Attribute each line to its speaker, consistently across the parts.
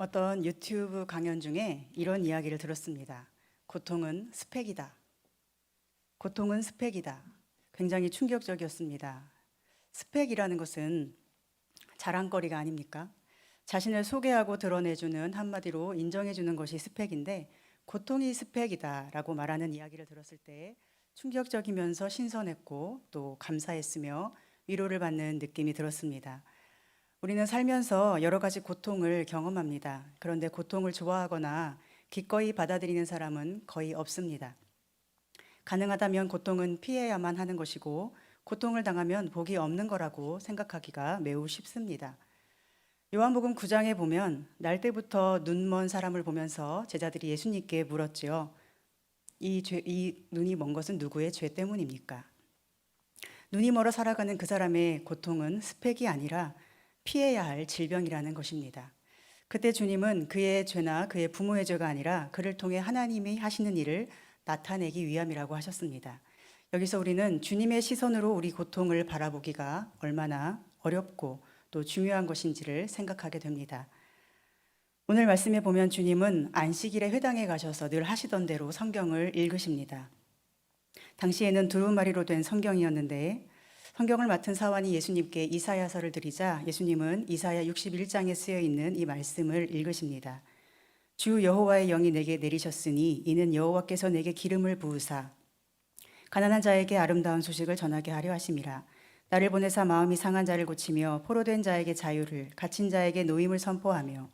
Speaker 1: 어떤 유튜브 강연 중에 이런 이야기를 들었습니다. 고통은 스펙이다. 고통은 스펙이다. 굉장히 충격적이었습니다. 스펙이라는 것은 자랑거리가 아닙니까? 자신을 소개하고 드러내주는, 한마디로 인정해주는 것이 스펙인데, 고통이 스펙이다라고 말하는 이야기를 들었을 때 충격적이면서 신선했고 또 감사했으며 위로를 받는 느낌이 들었습니다. 우리는 살면서 여러 가지 고통을 경험합니다. 그런데 고통을 좋아하거나 기꺼이 받아들이는 사람은 거의 없습니다. 가능하다면 고통은 피해야만 하는 것이고, 고통을 당하면 복이 없는 거라고 생각하기가 매우 쉽습니다. 요한복음 9장에 보면 날 때부터 눈먼 사람을 보면서 제자들이 예수님께 물었지요. 이 눈이 먼 것은 누구의 죄 때문입니까? 눈이 멀어 살아가는 그 사람의 고통은 스펙이 아니라 피해야 할 질병이라는 것입니다. 그때 주님은 그의 죄나 그의 부모의 죄가 아니라 그를 통해 하나님이 하시는 일을 나타내기 위함이라고 하셨습니다. 여기서 우리는 주님의 시선으로 우리 고통을 바라보기가 얼마나 어렵고 또 중요한 것인지를 생각하게 됩니다. 오늘 말씀에 보면 주님은 안식일에 회당에 가셔서 늘 하시던 대로 성경을 읽으십니다. 당시에는 두루마리로 된 성경이었는데 성경을 맡은 사환이 예수님께 이사야서를 드리자 예수님은 이사야 61장에 쓰여 있는 이 말씀을 읽으십니다. 주 여호와의 영이 내게 내리셨으니 이는 여호와께서 내게 기름을 부으사 가난한 자에게 아름다운 소식을 전하게 하려 하심이라. 나를 보내사 마음이 상한 자를 고치며 포로된 자에게 자유를, 갇힌 자에게 노임을 선포하며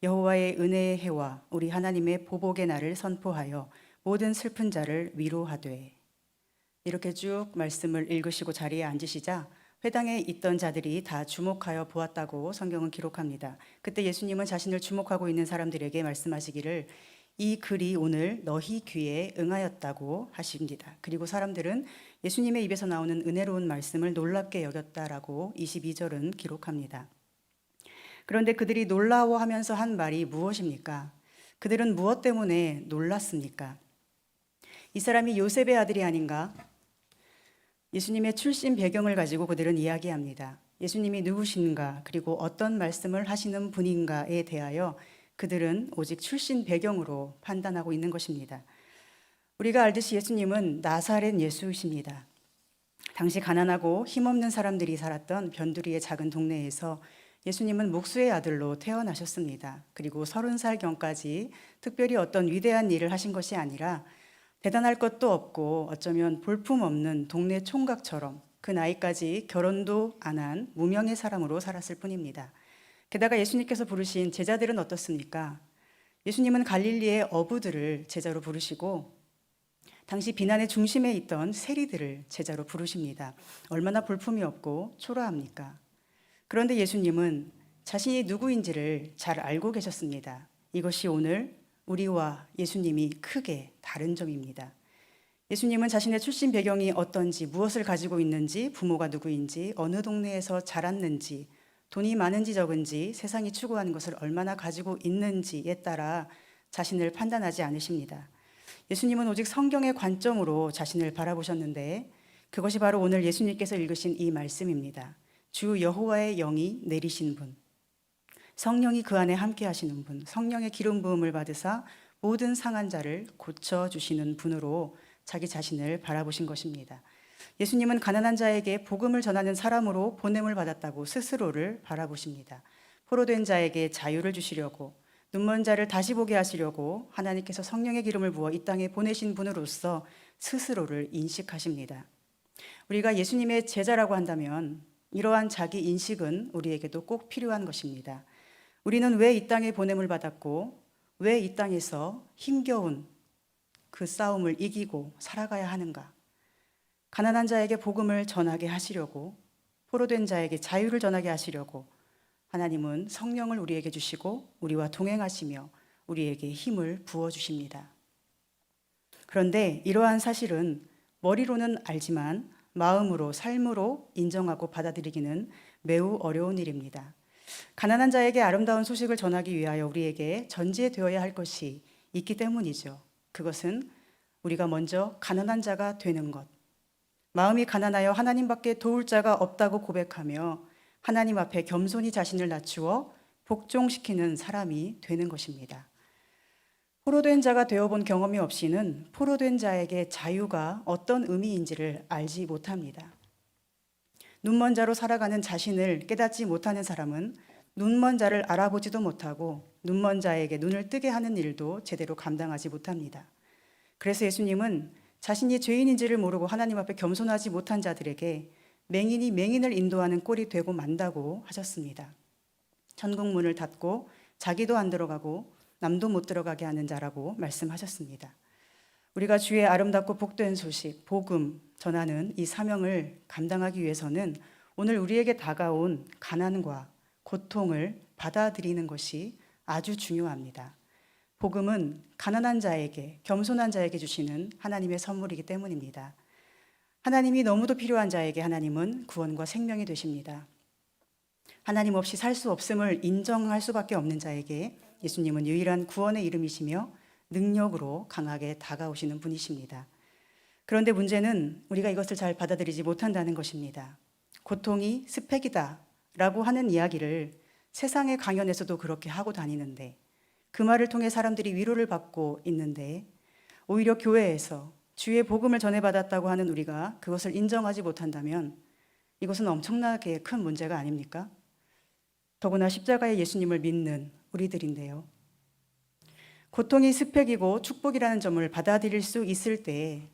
Speaker 1: 여호와의 은혜의 해와 우리 하나님의 보복의 날을 선포하여 모든 슬픈 자를 위로하되. 이렇게 쭉 말씀을 읽으시고 자리에 앉으시자 회당에 있던 자들이 다 주목하여 보았다고 성경은 기록합니다. 그때 예수님은 자신을 주목하고 있는 사람들에게 말씀하시기를 이 글이 오늘 너희 귀에 응하였다고 하십니다. 그리고 사람들은 예수님의 입에서 나오는 은혜로운 말씀을 놀랍게 여겼다라고 22절은 기록합니다. 그런데 그들이 놀라워하면서 한 말이 무엇입니까? 그들은 무엇 때문에 놀랐습니까? 이 사람이 요셉의 아들이 아닌가? 예수님의 출신 배경을 가지고 그들은 이야기합니다. 예수님이 누구신가, 그리고 어떤 말씀을 하시는 분인가에 대하여 그들은 오직 출신 배경으로 판단하고 있는 것입니다. 우리가 알듯이 예수님은 나사렛 예수이십니다. 당시 가난하고 힘없는 사람들이 살았던 변두리의 작은 동네에서 예수님은 목수의 아들로 태어나셨습니다. 그리고 30살경까지 특별히 어떤 위대한 일을 하신 것이 아니라 대단할 것도 없고 어쩌면 볼품없는 동네 총각처럼 그 나이까지 결혼도 안 한 무명의 사람으로 살았을 뿐입니다. 게다가 예수님께서 부르신 제자들은 어떻습니까? 예수님은 갈릴리의 어부들을 제자로 부르시고 당시 비난의 중심에 있던 세리들을 제자로 부르십니다. 얼마나 볼품이 없고 초라합니까? 그런데 예수님은 자신이 누구인지를 잘 알고 계셨습니다. 이것이 오늘 우리와 예수님이 크게 다른 점입니다. 예수님은 자신의 출신 배경이 어떤지, 무엇을 가지고 있는지, 부모가 누구인지, 어느 동네에서 자랐는지, 돈이 많은지 적은지, 세상이 추구하는 것을 얼마나 가지고 있는지에 따라 자신을 판단하지 않으십니다. 예수님은 오직 성경의 관점으로 자신을 바라보셨는데 그것이 바로 오늘 예수님께서 읽으신 이 말씀입니다. 주 여호와의 영이 내리신 분, 성령이 그 안에 함께 하시는 분, 성령의 기름 부음을 받으사 모든 상한 자를 고쳐주시는 분으로 자기 자신을 바라보신 것입니다. 예수님은 가난한 자에게 복음을 전하는 사람으로 보냄을 받았다고 스스로를 바라보십니다. 포로된 자에게 자유를 주시려고, 눈먼 자를 다시 보게 하시려고 하나님께서 성령의 기름을 부어 이 땅에 보내신 분으로서 스스로를 인식하십니다. 우리가 예수님의 제자라고 한다면 이러한 자기 인식은 우리에게도 꼭 필요한 것입니다. 우리는 왜 이 땅에 보냄을 받았고 왜 이 땅에서 힘겨운 그 싸움을 이기고 살아가야 하는가? 가난한 자에게 복음을 전하게 하시려고, 포로된 자에게 자유를 전하게 하시려고 하나님은 성령을 우리에게 주시고 우리와 동행하시며 우리에게 힘을 부어주십니다. 그런데 이러한 사실은 머리로는 알지만 마음으로, 삶으로 인정하고 받아들이기는 매우 어려운 일입니다. 가난한 자에게 아름다운 소식을 전하기 위하여 우리에게 전제되어야 할 것이 있기 때문이죠. 그것은 우리가 먼저 가난한 자가 되는 것, 마음이 가난하여 하나님밖에 도울 자가 없다고 고백하며 하나님 앞에 겸손히 자신을 낮추어 복종시키는 사람이 되는 것입니다. 포로된 자가 되어본 경험이 없이는 포로된 자에게 자유가 어떤 의미인지를 알지 못합니다. 눈먼 자로 살아가는 자신을 깨닫지 못하는 사람은 눈먼 자를 알아보지도 못하고 눈먼 자에게 눈을 뜨게 하는 일도 제대로 감당하지 못합니다. 그래서 예수님은 자신이 죄인인지를 모르고 하나님 앞에 겸손하지 못한 자들에게 맹인이 맹인을 인도하는 꼴이 되고 만다고 하셨습니다. 천국 문을 닫고 자기도 안 들어가고 남도 못 들어가게 하는 자라고 말씀하셨습니다. 우리가 주의 아름답고 복된 소식, 복음 전하는 이 사명을 감당하기 위해서는 오늘 우리에게 다가온 가난과 고통을 받아들이는 것이 아주 중요합니다. 복음은 가난한 자에게, 겸손한 자에게 주시는 하나님의 선물이기 때문입니다. 하나님이 너무도 필요한 자에게 하나님은 구원과 생명이 되십니다. 하나님 없이 살 수 없음을 인정할 수밖에 없는 자에게 예수님은 유일한 구원의 이름이시며 능력으로 강하게 다가오시는 분이십니다. 그런데 문제는 우리가 이것을 잘 받아들이지 못한다는 것입니다. 고통이 스펙이다 라고 하는 이야기를 세상의 강연에서도 그렇게 하고 다니는데, 그 말을 통해 사람들이 위로를 받고 있는데, 오히려 교회에서 주의 복음을 전해받았다고 하는 우리가 그것을 인정하지 못한다면 이것은 엄청나게 큰 문제가 아닙니까? 더구나 십자가의 예수님을 믿는 우리들인데요. 고통이 스펙이고 축복이라는 점을 받아들일 수 있을 때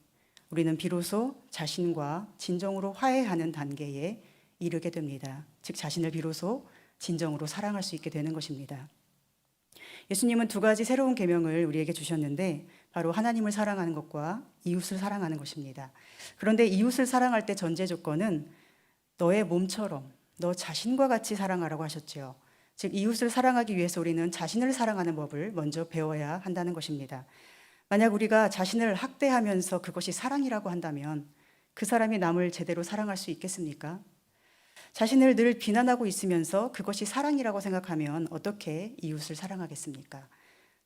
Speaker 1: 우리는 비로소 자신과 진정으로 화해하는 단계에 이르게 됩니다. 즉 자신을 비로소 진정으로 사랑할 수 있게 되는 것입니다. 예수님은 두 가지 새로운 계명을 우리에게 주셨는데 바로 하나님을 사랑하는 것과 이웃을 사랑하는 것입니다. 그런데 이웃을 사랑할 때 전제 조건은 너의 몸처럼 너 자신과 같이 사랑하라고 하셨죠. 즉 이웃을 사랑하기 위해서 우리는 자신을 사랑하는 법을 먼저 배워야 한다는 것입니다. 만약 우리가 자신을 학대하면서 그것이 사랑이라고 한다면 그 사람이 남을 제대로 사랑할 수 있겠습니까? 자신을 늘 비난하고 있으면서 그것이 사랑이라고 생각하면 어떻게 이웃을 사랑하겠습니까?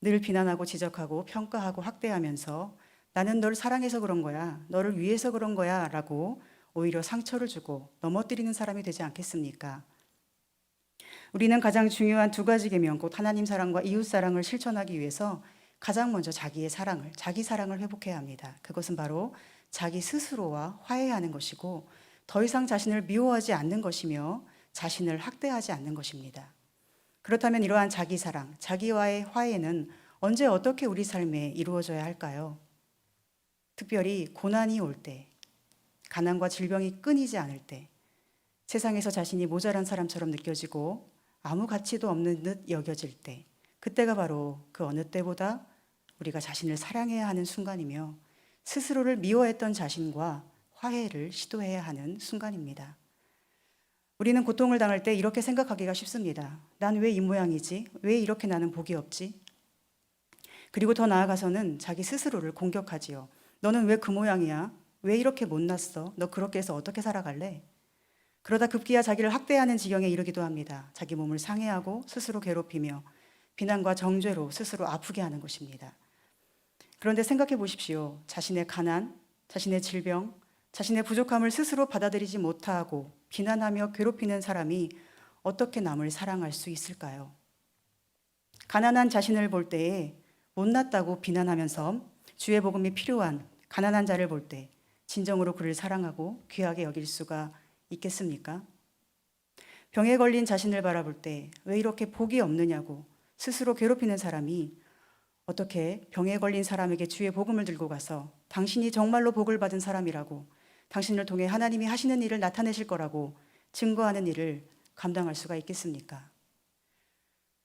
Speaker 1: 늘 비난하고 지적하고 평가하고 학대하면서 나는 널 사랑해서 그런 거야, 너를 위해서 그런 거야 라고 오히려 상처를 주고 넘어뜨리는 사람이 되지 않겠습니까? 우리는 가장 중요한 두 가지 계명, 곧 하나님 사랑과 이웃 사랑을 실천하기 위해서 가장 먼저 자기 사랑을 회복해야 합니다. 그것은 바로 자기 스스로와 화해하는 것이고 더 이상 자신을 미워하지 않는 것이며 자신을 학대하지 않는 것입니다. 그렇다면 이러한 자기 사랑, 자기와의 화해는 언제 어떻게 우리 삶에 이루어져야 할까요? 특별히 고난이 올 때, 가난과 질병이 끊이지 않을 때, 세상에서 자신이 모자란 사람처럼 느껴지고 아무 가치도 없는 듯 여겨질 때, 그때가 바로 그 어느 때보다 우리가 자신을 사랑해야 하는 순간이며 스스로를 미워했던 자신과 화해를 시도해야 하는 순간입니다. 우리는 고통을 당할 때 이렇게 생각하기가 쉽습니다. 난 왜 이 모양이지? 왜 이렇게 나는 복이 없지? 그리고 더 나아가서는 자기 스스로를 공격하지요. 너는 왜 그 모양이야? 왜 이렇게 못났어? 너 그렇게 해서 어떻게 살아갈래? 그러다 급기야 자기를 학대하는 지경에 이르기도 합니다. 자기 몸을 상해하고 스스로 괴롭히며 비난과 정죄로 스스로 아프게 하는 것입니다. 그런데 생각해 보십시오. 자신의 가난, 자신의 질병, 자신의 부족함을 스스로 받아들이지 못하고 비난하며 괴롭히는 사람이 어떻게 남을 사랑할 수 있을까요? 가난한 자신을 볼 때에 못났다고 비난하면서 주의 복음이 필요한 가난한 자를 볼 때 진정으로 그를 사랑하고 귀하게 여길 수가 있겠습니까? 병에 걸린 자신을 바라볼 때 왜 이렇게 복이 없느냐고 스스로 괴롭히는 사람이 어떻게 병에 걸린 사람에게 주의 복음을 들고 가서 당신이 정말로 복을 받은 사람이라고, 당신을 통해 하나님이 하시는 일을 나타내실 거라고 증거하는 일을 감당할 수가 있겠습니까?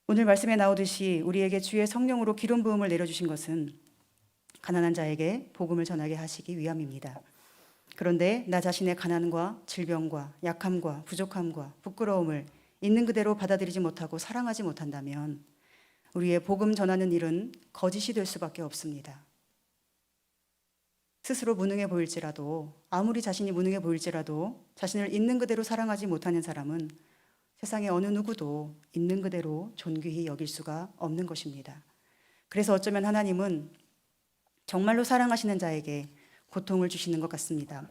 Speaker 1: 오늘 말씀에 나오듯이 우리에게 주의 성령으로 기름 부음을 내려주신 것은 가난한 자에게 복음을 전하게 하시기 위함입니다. 그런데 나 자신의 가난과 질병과 약함과 부족함과 부끄러움을 있는 그대로 받아들이지 못하고 사랑하지 못한다면 우리의 복음 전하는 일은 거짓이 될 수밖에 없습니다. 스스로 무능해 보일지라도, 아무리 자신이 무능해 보일지라도 자신을 있는 그대로 사랑하지 못하는 사람은 세상의 어느 누구도 있는 그대로 존귀히 여길 수가 없는 것입니다. 그래서 어쩌면 하나님은 정말로 사랑하시는 자에게 고통을 주시는 것 같습니다.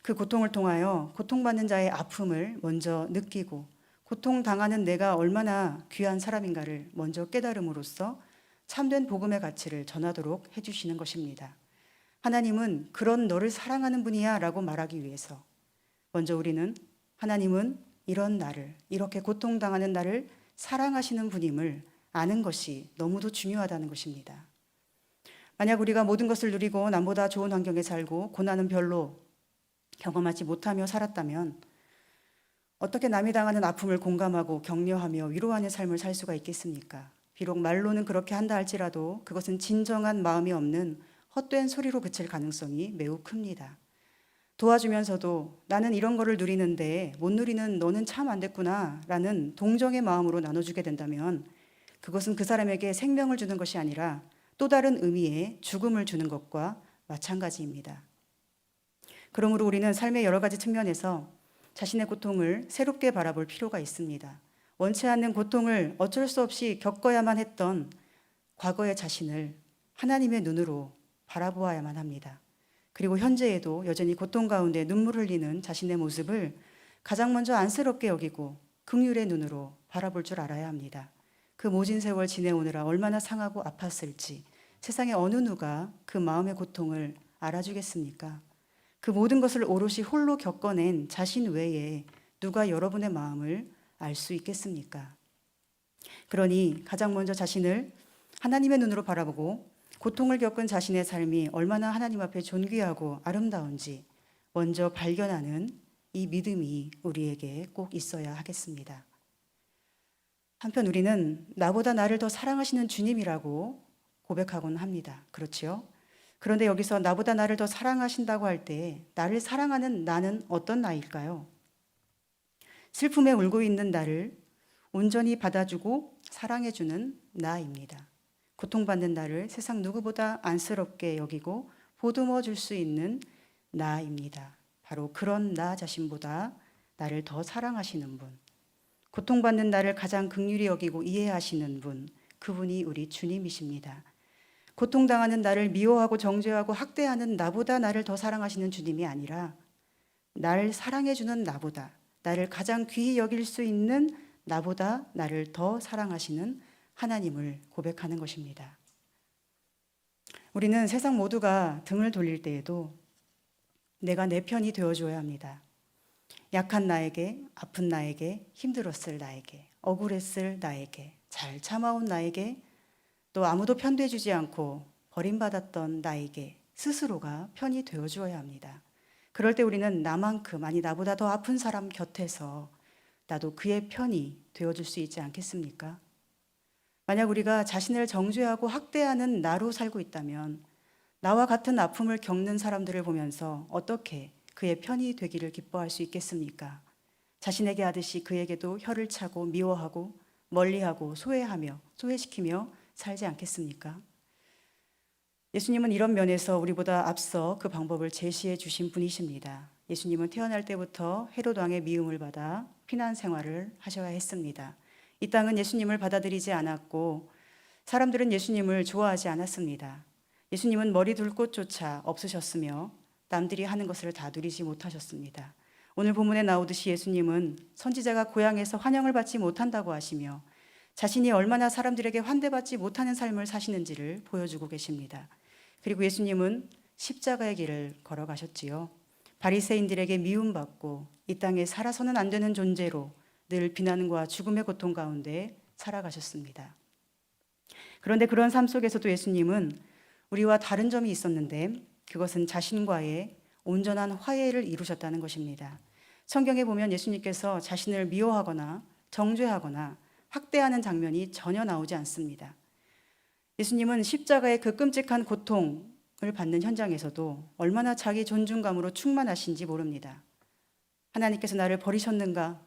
Speaker 1: 그 고통을 통하여 고통받는 자의 아픔을 먼저 느끼고 고통당하는 내가 얼마나 귀한 사람인가를 먼저 깨달음으로써 참된 복음의 가치를 전하도록 해주시는 것입니다. 하나님은 그런 너를 사랑하는 분이야 라고 말하기 위해서 먼저 우리는 하나님은 이런 나를, 이렇게 고통당하는 나를 사랑하시는 분임을 아는 것이 너무도 중요하다는 것입니다. 만약 우리가 모든 것을 누리고 남보다 좋은 환경에 살고 고난은 별로 경험하지 못하며 살았다면 어떻게 남이 당하는 아픔을 공감하고 격려하며 위로하는 삶을 살 수가 있겠습니까? 비록 말로는 그렇게 한다 할지라도 그것은 진정한 마음이 없는 헛된 소리로 그칠 가능성이 매우 큽니다. 도와주면서도 나는 이런 거를 누리는데 못 누리는 너는 참 안 됐구나 라는 동정의 마음으로 나눠주게 된다면 그것은 그 사람에게 생명을 주는 것이 아니라 또 다른 의미의 죽음을 주는 것과 마찬가지입니다. 그러므로 우리는 삶의 여러 가지 측면에서 자신의 고통을 새롭게 바라볼 필요가 있습니다. 원치 않는 고통을 어쩔 수 없이 겪어야만 했던 과거의 자신을 하나님의 눈으로 바라보아야만 합니다. 그리고 현재에도 여전히 고통 가운데 눈물 흘리는 자신의 모습을 가장 먼저 안쓰럽게 여기고 긍휼의 눈으로 바라볼 줄 알아야 합니다. 그 모진 세월 지내오느라 얼마나 상하고 아팠을지 세상에 어느 누가 그 마음의 고통을 알아주겠습니까? 그 모든 것을 오롯이 홀로 겪어낸 자신 외에 누가 여러분의 마음을 알 수 있겠습니까? 그러니 가장 먼저 자신을 하나님의 눈으로 바라보고 고통을 겪은 자신의 삶이 얼마나 하나님 앞에 존귀하고 아름다운지 먼저 발견하는 이 믿음이 우리에게 꼭 있어야 하겠습니다. 한편 우리는 나보다 나를 더 사랑하시는 주님이라고 고백하곤 합니다. 그렇지요? 그런데 여기서 나보다 나를 더 사랑하신다고 할 때 나를 사랑하는 나는 어떤 나일까요? 슬픔에 울고 있는 나를 온전히 받아주고 사랑해주는 나입니다. 고통받는 나를 세상 누구보다 안쓰럽게 여기고 보듬어 줄 수 있는 나입니다. 바로 그런 나 자신보다 나를 더 사랑하시는 분, 고통받는 나를 가장 긍휼히 여기고 이해하시는 분, 그분이 우리 주님이십니다. 고통당하는 나를 미워하고 정죄하고 학대하는 나보다 나를 더 사랑하시는 주님이 아니라 나를 사랑해주는 나보다, 나를 가장 귀히 여길 수 있는 나보다 나를 더 사랑하시는 하나님을 고백하는 것입니다. 우리는 세상 모두가 등을 돌릴 때에도 내가 내 편이 되어줘야 합니다. 약한 나에게, 아픈 나에게, 힘들었을 나에게, 억울했을 나에게, 잘 참아온 나에게, 또 아무도 편돼주지 않고 버림받았던 나에게 스스로가 편이 되어주어야 합니다. 그럴 때 우리는 나만큼, 아니 나보다 더 아픈 사람 곁에서 나도 그의 편이 되어줄 수 있지 않겠습니까? 만약 우리가 자신을 정죄하고 학대하는 나로 살고 있다면 나와 같은 아픔을 겪는 사람들을 보면서 어떻게 그의 편이 되기를 기뻐할 수 있겠습니까? 자신에게 하듯이 그에게도 혀를 차고 미워하고 멀리하고 소외시키며 살지 않겠습니까? 예수님은 이런 면에서 우리보다 앞서 그 방법을 제시해 주신 분이십니다. 예수님은 태어날 때부터 헤롯 왕의 미움을 받아 피난 생활을 하셔야 했습니다. 이 땅은 예수님을 받아들이지 않았고 사람들은 예수님을 좋아하지 않았습니다. 예수님은 머리 둘 곳조차 없으셨으며 남들이 하는 것을 다 누리지 못하셨습니다. 오늘 본문에 나오듯이 예수님은 선지자가 고향에서 환영을 받지 못한다고 하시며 자신이 얼마나 사람들에게 환대받지 못하는 삶을 사시는지를 보여주고 계십니다. 그리고 예수님은 십자가의 길을 걸어가셨지요. 바리새인들에게 미움받고 이 땅에 살아서는 안 되는 존재로 늘 비난과 죽음의 고통 가운데 살아가셨습니다. 그런데 그런 삶 속에서도 예수님은 우리와 다른 점이 있었는데 그것은 자신과의 온전한 화해를 이루셨다는 것입니다. 성경에 보면 예수님께서 자신을 미워하거나 정죄하거나 학대하는 장면이 전혀 나오지 않습니다. 예수님은 십자가의 그 끔찍한 고통을 받는 현장에서도 얼마나 자기 존중감으로 충만하신지 모릅니다. 하나님께서 나를 버리셨는가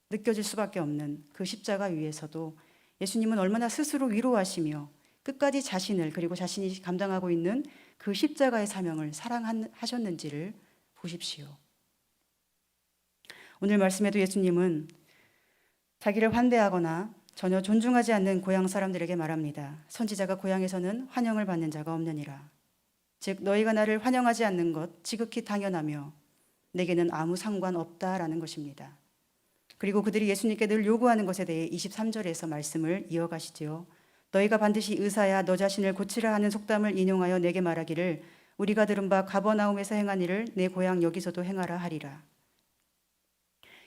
Speaker 1: 느껴질 수밖에 없는 그 십자가 위에서도 예수님은 얼마나 스스로 위로하시며 끝까지 자신을 그리고 자신이 감당하고 있는 그 십자가의 사명을 사랑하셨는지를 보십시오. 오늘 말씀에도 예수님은 자기를 환대하거나 전혀 존중하지 않는 고향 사람들에게 말합니다. 선지자가 고향에서는 환영을 받는 자가 없느니라. 즉 너희가 나를 환영하지 않는 것 지극히 당연하며 내게는 아무 상관없다라는 것입니다. 그리고 그들이 예수님께 늘 요구하는 것에 대해 23절에서 말씀을 이어가시지요. 너희가 반드시 의사야 너 자신을 고치라 하는 속담을 인용하여 내게 말하기를 우리가 들은 바 가버나움에서 행한 일을 내 고향 여기서도 행하라 하리라.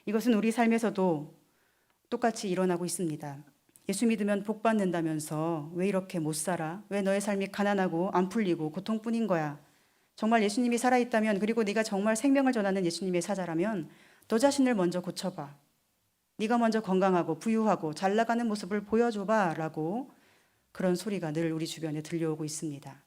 Speaker 1: 이것은 우리 삶에서도 똑같이 일어나고 있습니다. 예수 믿으면 복 받는다면서 왜 이렇게 못 살아? 왜 너의 삶이 가난하고 안 풀리고 고통뿐인 거야? 정말 예수님이 살아있다면, 그리고 네가 정말 생명을 전하는 예수님의 사자라면 너 자신을 먼저 고쳐봐. 네가 먼저 건강하고 부유하고 잘 나가는 모습을 보여줘봐 라고 그런 소리가 늘 우리 주변에 들려오고 있습니다.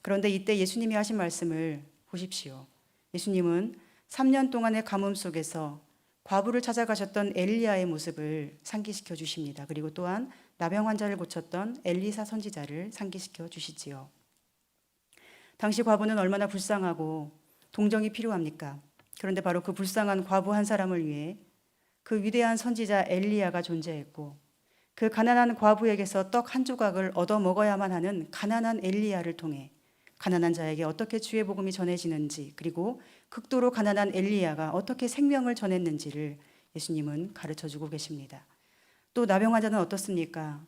Speaker 1: 그런데 이때 예수님이 하신 말씀을 보십시오. 예수님은 3년 동안의 가뭄 속에서 과부를 찾아가셨던 엘리야의 모습을 상기시켜 주십니다. 그리고 또한 나병 환자를 고쳤던 엘리사 선지자를 상기시켜 주시지요. 당시 과부는 얼마나 불쌍하고 동정이 필요합니까? 그런데 바로 그 불쌍한 과부 한 사람을 위해 그 위대한 선지자 엘리야가 존재했고, 그 가난한 과부에게서 떡 한 조각을 얻어 먹어야만 하는 가난한 엘리야를 통해 가난한 자에게 어떻게 주의 복음이 전해지는지, 그리고 극도로 가난한 엘리야가 어떻게 생명을 전했는지를 예수님은 가르쳐 주고 계십니다. 또 나병 환자는 어떻습니까?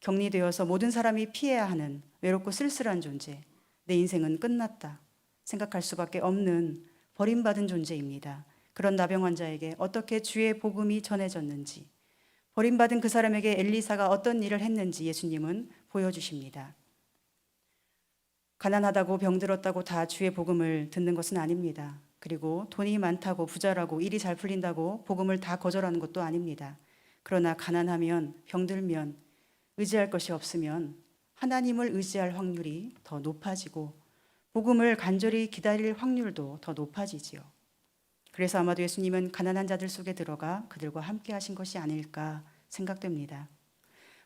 Speaker 1: 격리되어서 모든 사람이 피해야 하는 외롭고 쓸쓸한 존재, 내 인생은 끝났다 생각할 수밖에 없는 버림받은 존재입니다. 그런 나병 환자에게 어떻게 주의 복음이 전해졌는지, 버림받은 그 사람에게 엘리사가 어떤 일을 했는지 예수님은 보여주십니다. 가난하다고 병들었다고 다 주의 복음을 듣는 것은 아닙니다. 그리고 돈이 많다고 부자라고 일이 잘 풀린다고 복음을 다 거절하는 것도 아닙니다. 그러나 가난하면, 병들면, 의지할 것이 없으면 하나님을 의지할 확률이 더 높아지고 복음을 간절히 기다릴 확률도 더 높아지지요. 그래서 아마도 예수님은 가난한 자들 속에 들어가 그들과 함께 하신 것이 아닐까 생각됩니다.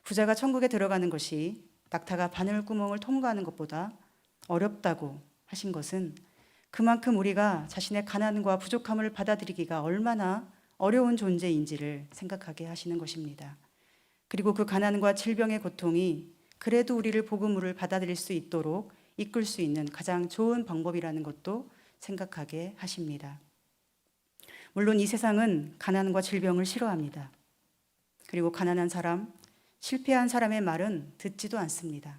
Speaker 1: 부자가 천국에 들어가는 것이 낙타가 바늘구멍을 통과하는 것보다 어렵다고 하신 것은 그만큼 우리가 자신의 가난과 부족함을 받아들이기가 얼마나 어려운 존재인지를 생각하게 하시는 것입니다. 그리고 그 가난과 질병의 고통이 그래도 우리를 복음으로 받아들일 수 있도록 이끌 수 있는 가장 좋은 방법이라는 것도 생각하게 하십니다. 물론 이 세상은 가난과 질병을 싫어합니다. 그리고 가난한 사람, 실패한 사람의 말은 듣지도 않습니다.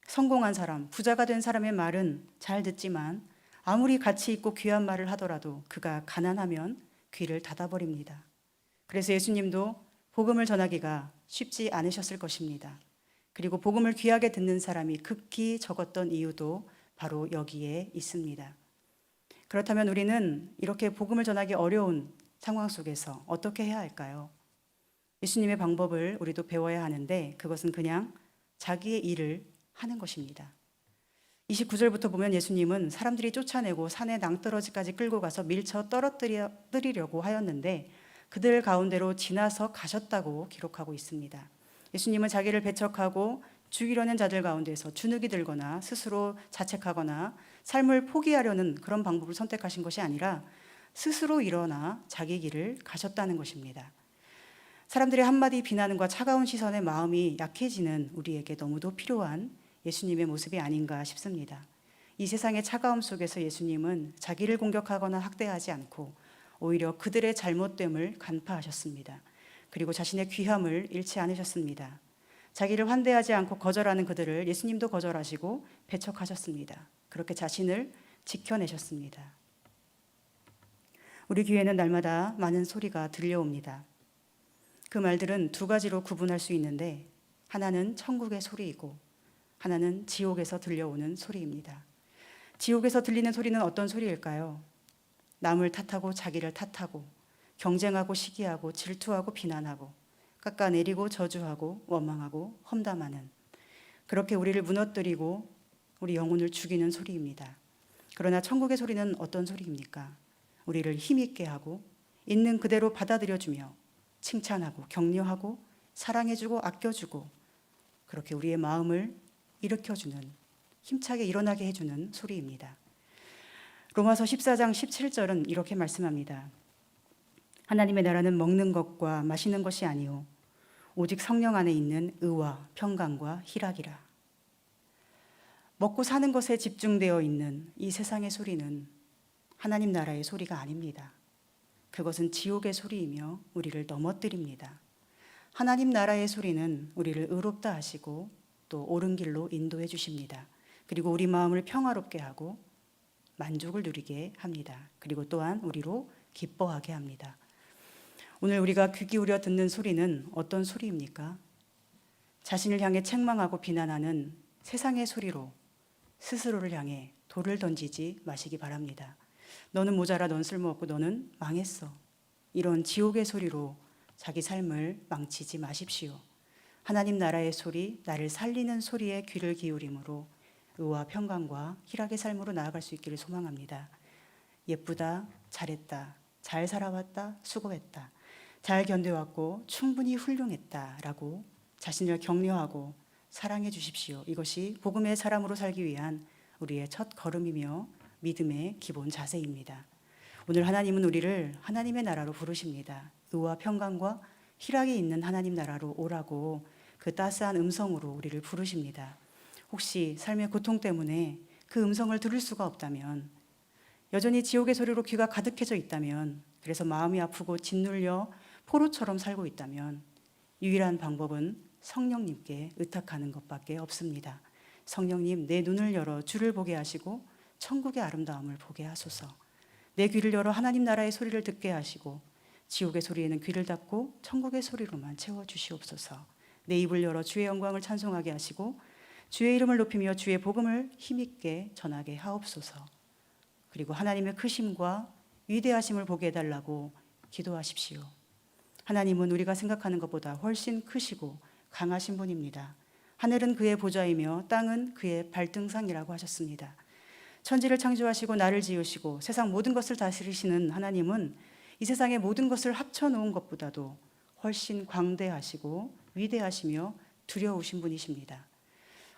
Speaker 1: 성공한 사람, 부자가 된 사람의 말은 잘 듣지만 아무리 가치 있고 귀한 말을 하더라도 그가 가난하면 귀를 닫아버립니다. 그래서 예수님도 복음을 전하기가 쉽지 않으셨을 것입니다. 그리고 복음을 귀하게 듣는 사람이 극히 적었던 이유도 바로 여기에 있습니다. 그렇다면 우리는 이렇게 복음을 전하기 어려운 상황 속에서 어떻게 해야 할까요? 예수님의 방법을 우리도 배워야 하는데 그것은 그냥 자기의 일을 하는 것입니다. 29절부터 보면 예수님은 사람들이 쫓아내고 산의 낭떠러지까지 끌고 가서 밀쳐 떨어뜨리려고 하였는데 그들 가운데로 지나서 가셨다고 기록하고 있습니다. 예수님은 자기를 배척하고 죽이려는 자들 가운데서 주눅이 들거나 스스로 자책하거나 삶을 포기하려는 그런 방법을 선택하신 것이 아니라 스스로 일어나 자기 길을 가셨다는 것입니다. 사람들의 한마디 비난과 차가운 시선에 마음이 약해지는 우리에게 너무도 필요한 예수님의 모습이 아닌가 싶습니다. 이 세상의 차가움 속에서 예수님은 자기를 공격하거나 학대하지 않고 오히려 그들의 잘못됨을 간파하셨습니다. 그리고 자신의 귀함을 잃지 않으셨습니다. 자기를 환대하지 않고 거절하는 그들을 예수님도 거절하시고 배척하셨습니다. 그렇게 자신을 지켜내셨습니다. 우리 귀에는 날마다 많은 소리가 들려옵니다. 그 말들은 두 가지로 구분할 수 있는데 하나는 천국의 소리이고 하나는 지옥에서 들려오는 소리입니다. 지옥에서 들리는 소리는 어떤 소리일까요? 남을 탓하고 자기를 탓하고 경쟁하고 시기하고 질투하고 비난하고 깎아내리고 저주하고 원망하고 험담하는, 그렇게 우리를 무너뜨리고 우리 영혼을 죽이는 소리입니다. 그러나 천국의 소리는 어떤 소리입니까? 우리를 힘있게 하고 있는 그대로 받아들여주며 칭찬하고 격려하고 사랑해주고 아껴주고 그렇게 우리의 마음을 일으켜주는, 힘차게 일어나게 해주는 소리입니다. 로마서 14장 17절은 이렇게 말씀합니다. 하나님의 나라는 먹는 것과 마시는 것이 아니요 오직 성령 안에 있는 의와 평강과 희락이라. 먹고 사는 것에 집중되어 있는 이 세상의 소리는 하나님 나라의 소리가 아닙니다. 그것은 지옥의 소리이며 우리를 넘어뜨립니다. 하나님 나라의 소리는 우리를 의롭다 하시고 또 옳은 길로 인도해 주십니다. 그리고 우리 마음을 평화롭게 하고 만족을 누리게 합니다. 그리고 또한 우리로 기뻐하게 합니다. 오늘 우리가 귀 기울여 듣는 소리는 어떤 소리입니까? 자신을 향해 책망하고 비난하는 세상의 소리로 스스로를 향해 돌을 던지지 마시기 바랍니다. 너는 모자라, 넌 쓸모없고 너는 망했어. 이런 지옥의 소리로 자기 삶을 망치지 마십시오. 하나님 나라의 소리, 나를 살리는 소리에 귀를 기울임으로 의와 평강과 희락의 삶으로 나아갈 수 있기를 소망합니다. 예쁘다, 잘했다, 잘 살아왔다, 수고했다, 잘 견뎌왔고 충분히 훌륭했다라고 자신을 격려하고 사랑해 주십시오. 이것이 복음의 사람으로 살기 위한 우리의 첫 걸음이며 믿음의 기본 자세입니다. 오늘 하나님은 우리를 하나님의 나라로 부르십니다. 의와 평강과 희락이 있는 하나님 나라로 오라고 그 따스한 음성으로 우리를 부르십니다. 혹시 삶의 고통 때문에 그 음성을 들을 수가 없다면, 여전히 지옥의 소리로 귀가 가득해져 있다면, 그래서 마음이 아프고 짓눌려 포로처럼 살고 있다면 유일한 방법은 성령님께 의탁하는 것밖에 없습니다. 성령님, 내 눈을 열어 주를 보게 하시고 천국의 아름다움을 보게 하소서. 내 귀를 열어 하나님 나라의 소리를 듣게 하시고 지옥의 소리에는 귀를 닫고 천국의 소리로만 채워주시옵소서. 내 입을 열어 주의 영광을 찬송하게 하시고 주의 이름을 높이며 주의 복음을 힘있게 전하게 하옵소서. 그리고 하나님의 크심과 위대하심을 보게 해달라고 기도하십시오. 하나님은 우리가 생각하는 것보다 훨씬 크시고 강하신 분입니다. 하늘은 그의 보좌이며 땅은 그의 발등상이라고 하셨습니다. 천지를 창조하시고 나를 지으시고 세상 모든 것을 다스리시는 하나님은 이 세상의 모든 것을 합쳐놓은 것보다도 훨씬 광대하시고 위대하시며 두려우신 분이십니다.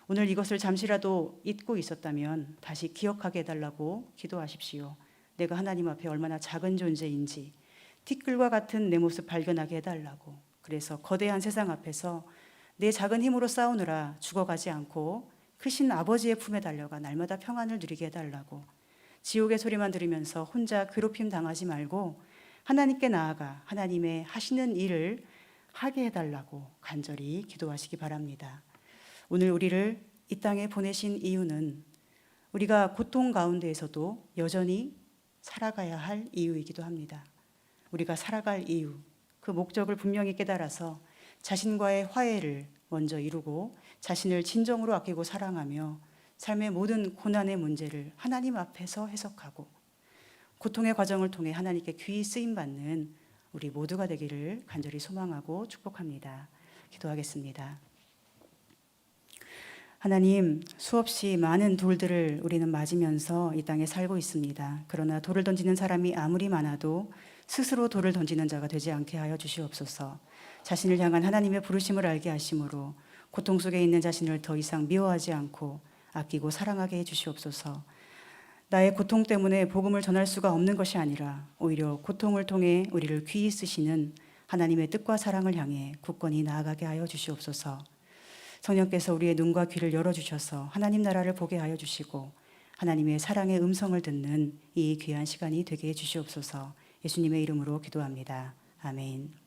Speaker 1: 오늘 이것을 잠시라도 잊고 있었다면 다시 기억하게 해달라고 기도하십시오. 내가 하나님 앞에 얼마나 작은 존재인지 티끌과 같은 내 모습 발견하게 해달라고. 그래서 거대한 세상 앞에서 내 작은 힘으로 싸우느라 죽어가지 않고 크신 아버지의 품에 달려가 날마다 평안을 누리게 해달라고. 지옥의 소리만 들으면서 혼자 괴롭힘 당하지 말고 하나님께 나아가 하나님의 하시는 일을 하게 해달라고 간절히 기도하시기 바랍니다. 오늘 우리를 이 땅에 보내신 이유는 우리가 고통 가운데에서도 여전히 살아가야 할 이유이기도 합니다. 우리가 살아갈 이유, 그 목적을 분명히 깨달아서 자신과의 화해를 먼저 이루고 자신을 진정으로 아끼고 사랑하며 삶의 모든 고난의 문제를 하나님 앞에서 해석하고 고통의 과정을 통해 하나님께 귀히 쓰임받는 우리 모두가 되기를 간절히 소망하고 축복합니다. 기도하겠습니다. 하나님, 수없이 많은 돌들을 우리는 맞으면서 이 땅에 살고 있습니다. 그러나 돌을 던지는 사람이 아무리 많아도 스스로 돌을 던지는 자가 되지 않게 하여 주시옵소서. 자신을 향한 하나님의 부르심을 알게 하심으로 고통 속에 있는 자신을 더 이상 미워하지 않고 아끼고 사랑하게 해 주시옵소서. 나의 고통 때문에 복음을 전할 수가 없는 것이 아니라 오히려 고통을 통해 우리를 귀히 쓰시는 하나님의 뜻과 사랑을 향해 굳건히 나아가게 하여 주시옵소서. 성령께서 우리의 눈과 귀를 열어주셔서 하나님 나라를 보게 하여 주시고 하나님의 사랑의 음성을 듣는 이 귀한 시간이 되게 해 주시옵소서. 예수님의 이름으로 기도합니다. 아멘.